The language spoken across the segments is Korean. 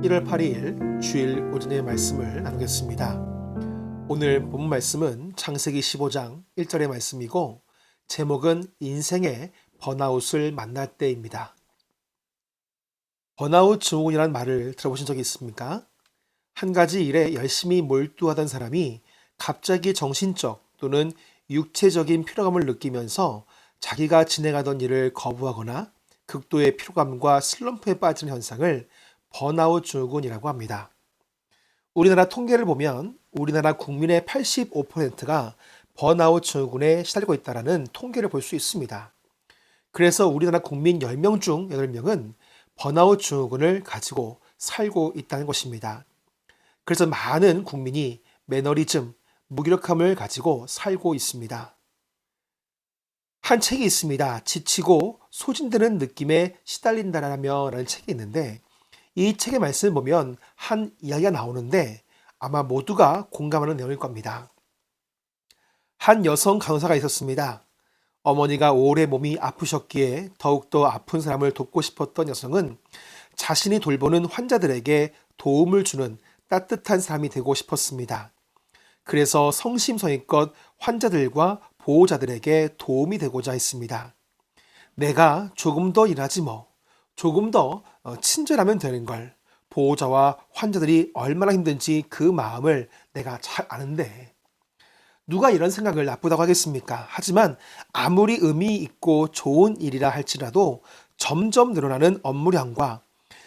1월 8일 주일 오전의 말씀을 나누겠습니다. 오늘 본 말씀은 창세기 15장 1절의 말씀이고 제목은 인생의 번아웃을 만날 때입니다. 번아웃 증후군이라는 말을 들어보신 적이 있습니까? 한 가지 일에 열심히 몰두하던 사람이 갑자기 정신적 또는 육체적인 피로감을 느끼면서 자기가 진행하던 일을 거부하거나 극도의 피로감과 슬럼프에 빠지는 현상을 번아웃 증후군이라고 합니다. 우리나라 통계를 보면 우리나라 국민의 85%가 번아웃 증후군에 시달리고 있다는 통계를 볼 수 있습니다. 그래서 우리나라 국민 10명 중 8명은 번아웃 증후군을 가지고 살고 있다는 것입니다. 그래서 많은 국민이 매너리즘, 무기력함을 가지고 살고 있습니다. 한 책이 있습니다. 지치고 소진되는 느낌에 시달린다라며 라는 책이 있는데 이 책의 말씀을 보면 한 이야기가 나오는데 아마 모두가 공감하는 내용일 겁니다. 한 여성 간호사가 있었습니다. 어머니가 오래 몸이 아프셨기에 더욱더 아픈 사람을 돕고 싶었던 여성은 자신이 돌보는 환자들에게 도움을 주는 따뜻한 사람이 되고 싶었습니다. 그래서 성심성의껏 환자들과 보호자들에게 도움이 되고자 했습니다. 내가 조금 더 일하지 뭐, 조금 더 친절하면 되는 걸, 보호자와 환자들이 얼마나 힘든지 그 마음을 내가 잘 아는데 누가 이런 생각을 나쁘다고 하겠습니까? 하지만 아무리 의미 있고 좋은 일이라 할지라도 점점 늘어나는 업무량과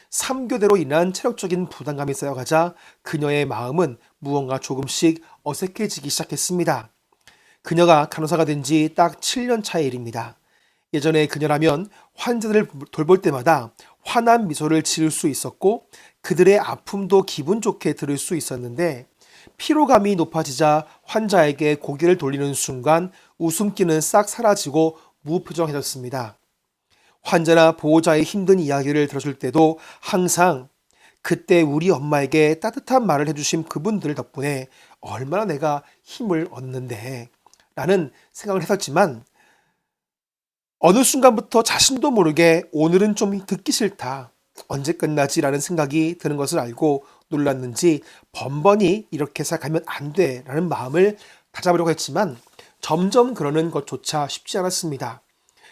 3교대로 인한 체력적인 부담감이 쌓여가자 그녀의 마음은 무언가 조금씩 어색해지기 시작했습니다. 그녀가 간호사가 된 지 딱 7년 차의 일입니다. 예전에 그녀라면 환자들을 돌볼 때마다 환한 미소를 지을 수 있었고 그들의 아픔도 기분 좋게 들을 수 있었는데 피로감이 높아지자 환자에게 고개를 돌리는 순간 웃음기는 싹 사라지고 무표정해졌습니다. 환자나 보호자의 힘든 이야기를 들어줄 때도 항상 그때 우리 엄마에게 따뜻한 말을 해주신 그분들 덕분에 얼마나 내가 힘을 얻는데 라는 생각을 했었지만 어느 순간부터 자신도 모르게 오늘은 좀 듣기 싫다. 언제 끝나지? 라는 생각이 드는 것을 알고 놀랐는지 번번이 이렇게 생각하면 안 돼 라는 마음을 다잡으려고 했지만 점점 그러는 것조차 쉽지 않았습니다.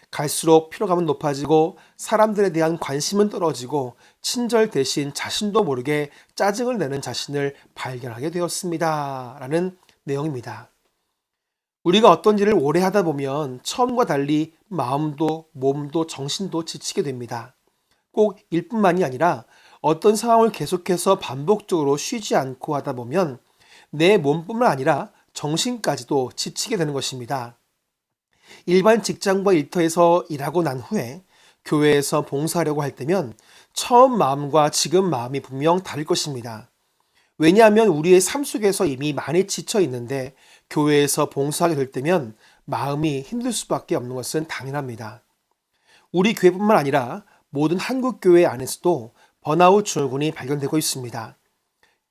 갈수록 피로감은 높아지고 사람들에 대한 관심은 떨어지고 친절 대신 자신도 모르게 짜증을 내는 자신을 발견하게 되었습니다. 라는 내용입니다. 우리가 어떤 일을 오래 하다 보면 처음과 달리 마음도 몸도 정신도 지치게 됩니다. 꼭 일뿐만이 아니라 어떤 상황을 계속해서 반복적으로 쉬지 않고 하다 보면 내 몸뿐만 아니라 정신까지도 지치게 되는 것입니다. 일반 직장과 일터에서 일하고 난 후에 교회에서 봉사하려고 할 때면 처음 마음과 지금 마음이 분명 다를 것입니다. 왜냐하면 우리의 삶 속에서 이미 많이 지쳐 있는데 교회에서 봉사하게 될 때면 마음이 힘들 수밖에 없는 것은 당연합니다. 우리 교회뿐만 아니라 모든 한국 교회 안에서도 번아웃 증후군이 발견되고 있습니다.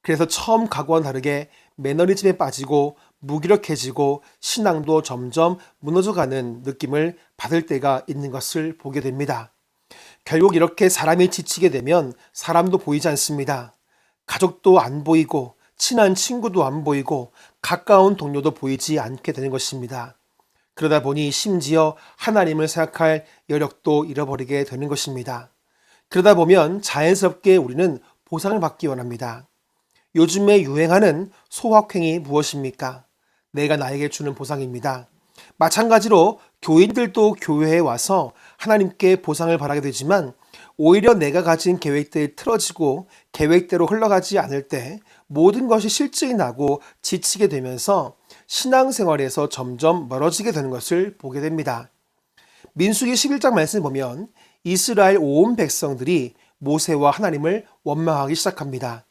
그래서 처음 과거와 다르게 매너리즘에 빠지고 무기력해지고 신앙도 점점 무너져가는 느낌을 받을 때가 있는 것을 보게 됩니다. 결국 이렇게 사람이 지치게 되면 사람도 보이지 않습니다. 가족도 안 보이고 친한 친구도 안 보이고 가까운 동료도 보이지 않게 되는 것입니다. 그러다 보니 심지어 하나님을 생각할 여력도 잃어버리게 되는 것입니다. 그러다 보면 자연스럽게 우리는 보상을 받기 원합니다. 요즘에 유행하는 소확행이 무엇입니까? 내가 나에게 주는 보상입니다. 마찬가지로 교인들도 교회에 와서 하나님께 보상을 바라게 되지만 오히려 내가 가진 계획들이 틀어지고 계획대로 흘러가지 않을 때 모든 것이 실증이 나고 지치게 되면서 신앙생활에서 점점 멀어지게 되는 것을 보게 됩니다. 민수기 11장 말씀을 보면 이스라엘 온 백성들이 모세와 하나님을 원망하기 시작합니다.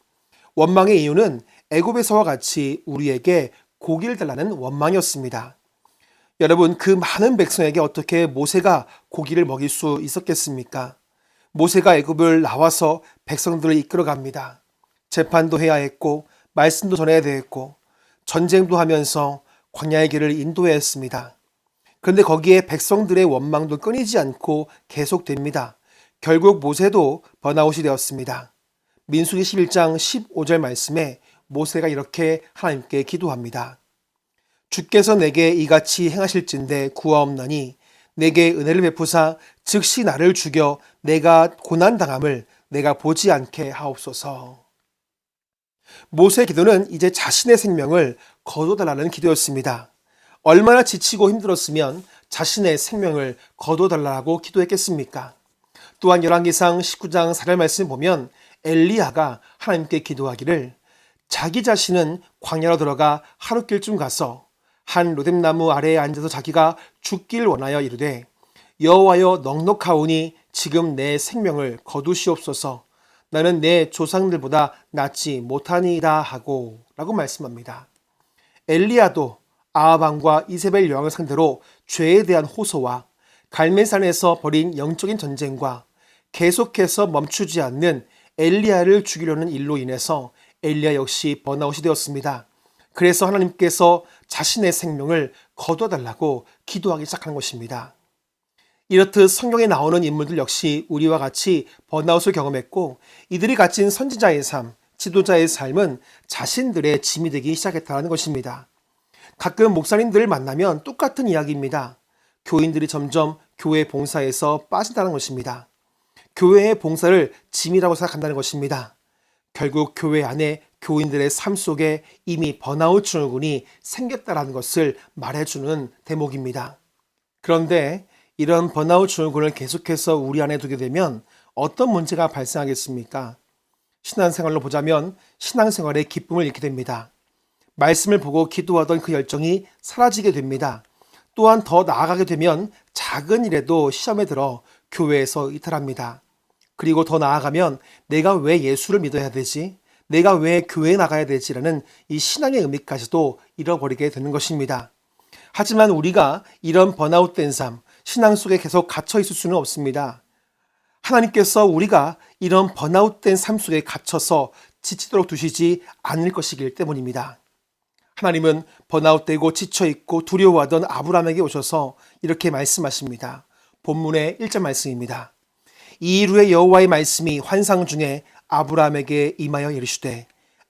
원망의 이유는 애굽에서와 같이 우리에게 고기를 달라는 원망이었습니다. 여러분, 그 많은 백성에게 어떻게 모세가 고기를 먹일 수 있었겠습니까? 모세가 애굽을 나와서 백성들을 이끌어갑니다. 재판도 해야 했고 말씀도 전해야 되었고 전쟁도 하면서 광야의 길을 인도해야 했습니다. 그런데 거기에 백성들의 원망도 끊이지 않고 계속됩니다. 결국 모세도 번아웃이 되었습니다. 민수기 11장 15절 말씀에 모세가 이렇게 하나님께 기도합니다. 주께서 내게 이같이 행하실진대 구하옵나니 내게 은혜를 베푸사 즉시 나를 죽여 내가 고난당함을 내가 보지 않게 하옵소서. 모세의 기도는 이제 자신의 생명을 거둬달라는 기도였습니다. 얼마나 지치고 힘들었으면 자신의 생명을 거둬달라고 기도했겠습니까? 또한 열왕기상 19장 4절 말씀 보면 엘리야가 하나님께 기도하기를 자기 자신은 광야로 들어가 하룻길쯤 가서 한 로뎀나무 아래에 앉아서 자기가 죽길 원하여 이르되 여호와여 넉넉하오니 지금 내 생명을 거두시옵소서. 나는 내 조상들보다 낫지 못하니이다 하고 라고 말씀합니다. 엘리야도 아합 왕과 이세벨 여왕을 상대로 죄에 대한 호소와 갈멜산에서 벌인 영적인 전쟁과 계속해서 멈추지 않는 엘리야를 죽이려는 일로 인해서 엘리야 역시 번아웃이 되었습니다. 그래서 하나님께서 자신의 생명을 거둬달라고 기도하기 시작하는 것입니다. 이렇듯 성경에 나오는 인물들 역시 우리와 같이 번아웃을 경험했고 이들이 가진 선지자의 삶, 지도자의 삶은 자신들의 짐이 되기 시작했다는 것입니다. 가끔 목사님들을 만나면 똑같은 이야기입니다. 교인들이 점점 교회 봉사에서 빠진다는 것입니다. 교회의 봉사를 짐이라고 생각한다는 것입니다. 결국 교회 안에 교인들의 삶 속에 이미 번아웃 증후군이 생겼다는 것을 말해주는 대목입니다. 그런데 이런 번아웃 증후군을 계속해서 우리 안에 두게 되면 어떤 문제가 발생하겠습니까? 신앙생활로 보자면 신앙생활의 기쁨을 잃게 됩니다. 말씀을 보고 기도하던 그 열정이 사라지게 됩니다. 또한 더 나아가게 되면 작은 일에도 시험에 들어 교회에서 이탈합니다. 그리고 더 나아가면 내가 왜 예수를 믿어야 되지? 내가 왜 교회에 나가야 되지라는 이 신앙의 의미까지도 잃어버리게 되는 것입니다. 하지만 우리가 이런 번아웃된 삶, 신앙 속에 계속 갇혀 있을 수는 없습니다. 하나님께서 우리가 이런 번아웃된 삶 속에 갇혀서 지치도록 두시지 않을 것이기 때문입니다. 하나님은 번아웃되고 지쳐있고 두려워하던 아브라함에게 오셔서 이렇게 말씀하십니다. 본문의 1절 말씀입니다. 이일 후에 여호와의 말씀이 환상 중에 아브라함에게 임하여 이르시되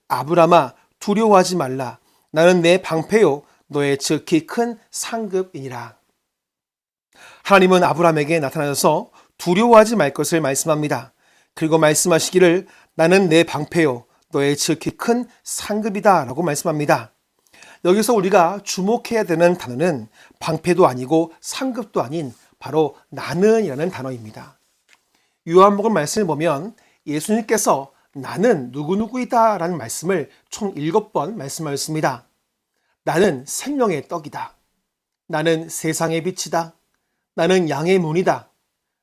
아브라함아 두려워하지 말라. 나는 내 방패요 너의 지극히 큰 상급이니라. 하나님은 아브라함에게 나타나셔서 두려워하지 말 것을 말씀합니다. 그리고 말씀하시기를 나는 내 방패요 너의 지극히 큰 상급이다 라고 말씀합니다. 여기서 우리가 주목해야 되는 단어는 방패도 아니고 상급도 아닌 바로 나는이라는 단어입니다. 요한복음 말씀을 보면 예수님께서 나는 누구누구이다 라는 말씀을 총 7번 말씀하셨습니다. 나는 생명의 떡이다. 나는 세상의 빛이다. 나는 양의 문이다.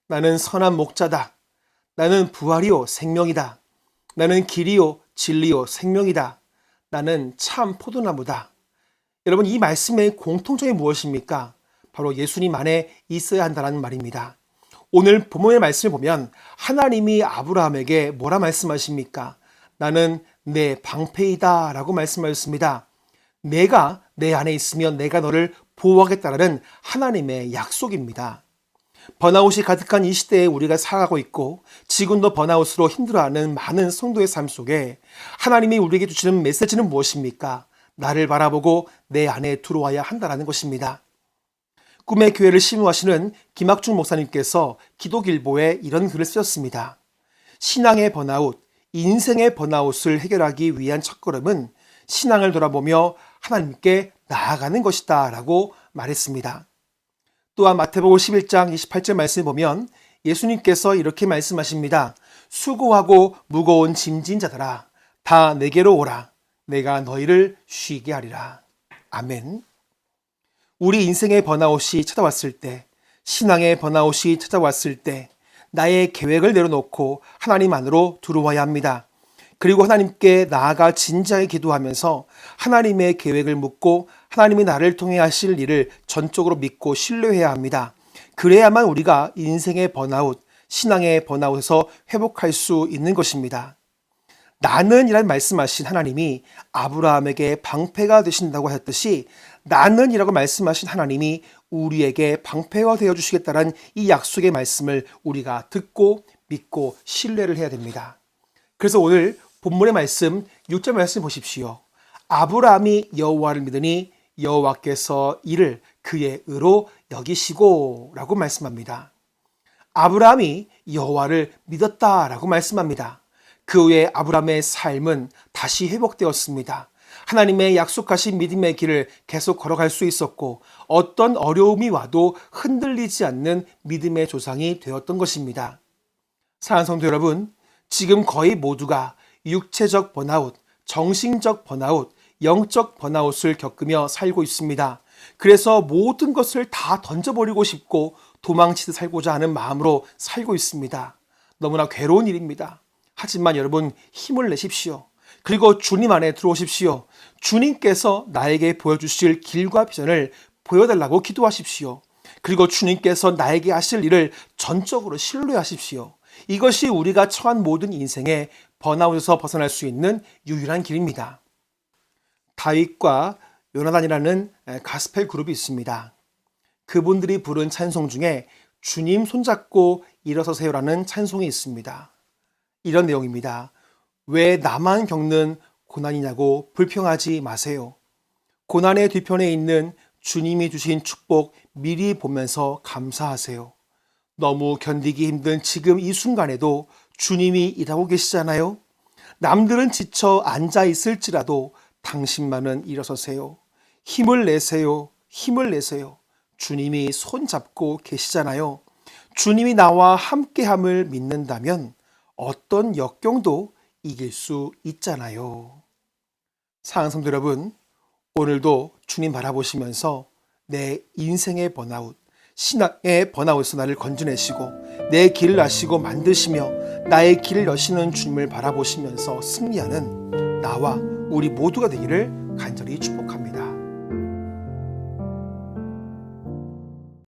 나는 선한 목자다. 나는 부활이요 생명이다. 나는 길이요 진리요 생명이다. 나는 참 포도나무다. 여러분, 이 말씀의 공통점이 무엇입니까? 바로 예수님 안에 있어야 한다는 말입니다. 오늘 본문의 말씀을 보면 하나님이 아브라함에게 뭐라 말씀하십니까? 나는 내 방패이다 라고 말씀하셨습니다. 내가 내 안에 있으면 내가 너를 보호하겠다라는 하나님의 약속입니다. 번아웃이 가득한 이 시대에 우리가 살아가고 있고 지금도 번아웃으로 힘들어하는 많은 성도의 삶 속에 하나님이 우리에게 주시는 메시지는 무엇입니까? 나를 바라보고 내 안에 들어와야 한다는 것입니다. 꿈의 교회를 심우하시는 김학중 목사님께서 기도길보에 이런 글을 쓰셨습니다. 신앙의 번아웃, 인생의 번아웃을 해결하기 위한 첫걸음은 신앙을 돌아보며 하나님께 나아가는 것이다 라고 말했습니다. 또한 마태복음 11장 28절 말씀을 보면 예수님께서 이렇게 말씀하십니다. 수고하고 무거운 짐진 자들아 다 내게로 오라. 내가 너희를 쉬게 하리라. 아멘. 우리 인생의 번아웃이 찾아왔을 때, 신앙의 번아웃이 찾아왔을 때 나의 계획을 내려놓고 하나님 안으로 들어와야 합니다. 그리고 하나님께 나아가 진지하게 기도하면서 하나님의 계획을 묻고 하나님이 나를 통해 하실 일을 전적으로 믿고 신뢰해야 합니다. 그래야만 우리가 인생의 번아웃, 신앙의 번아웃에서 회복할 수 있는 것입니다. 나는 이란 말씀하신 하나님이 아브라함에게 방패가 되신다고 하셨듯이 나는 이라고 말씀하신 하나님이 우리에게 방패가 되어주시겠다는 이 약속의 말씀을 우리가 듣고 믿고 신뢰를 해야 됩니다. 그래서 오늘 본문의 말씀 6절 말씀 보십시오. 아브라함이 여호와를 믿으니 여호와께서 이를 그의 의로 여기시고 라고 말씀합니다. 아브라함이 여호와를 믿었다라고 말씀합니다. 그 후에 아브라함의 삶은 다시 회복되었습니다. 하나님의 약속하신 믿음의 길을 계속 걸어갈 수 있었고 어떤 어려움이 와도 흔들리지 않는 믿음의 조상이 되었던 것입니다. 사랑하는 성도 여러분, 지금 거의 모두가 육체적 번아웃, 정신적 번아웃, 영적 번아웃을 겪으며 살고 있습니다. 그래서 모든 것을 다 던져버리고 싶고 도망치듯 살고자 하는 마음으로 살고 있습니다. 너무나 괴로운 일입니다. 하지만 여러분, 힘을 내십시오. 그리고 주님 안에 들어오십시오. 주님께서 나에게 보여주실 길과 비전을 보여달라고 기도하십시오. 그리고 주님께서 나에게 하실 일을 전적으로 신뢰하십시오. 이것이 우리가 처한 모든 인생의 번아웃에서 벗어날 수 있는 유일한 길입니다. 다윗과 요나단이라는 가스펠 그룹이 있습니다. 그분들이 부른 찬송 중에 주님 손잡고 일어서세요라는 찬송이 있습니다. 이런 내용입니다. 왜 나만 겪는 고난이냐고 불평하지 마세요. 고난의 뒤편에 있는 주님이 주신 축복 미리 보면서 감사하세요. 너무 견디기 힘든 지금 이 순간에도 주님이 일하고 계시잖아요. 남들은 지쳐 앉아 있을지라도 당신만은 일어서세요. 힘을 내세요. 힘을 내세요. 주님이 손잡고 계시잖아요. 주님이 나와 함께함을 믿는다면 어떤 역경도 이길 수 있잖아요. 사랑하는 성도 여러분, 오늘도 주님 바라보시면서 내 인생의 번아웃, 신앙의 번아웃에서 나를 건져내시고 내 길을 아시고 만드시며 나의 길을 여시는 주님을 바라보시면서 승리하는 나와 우리 모두가 되기를 간절히 축복합니다.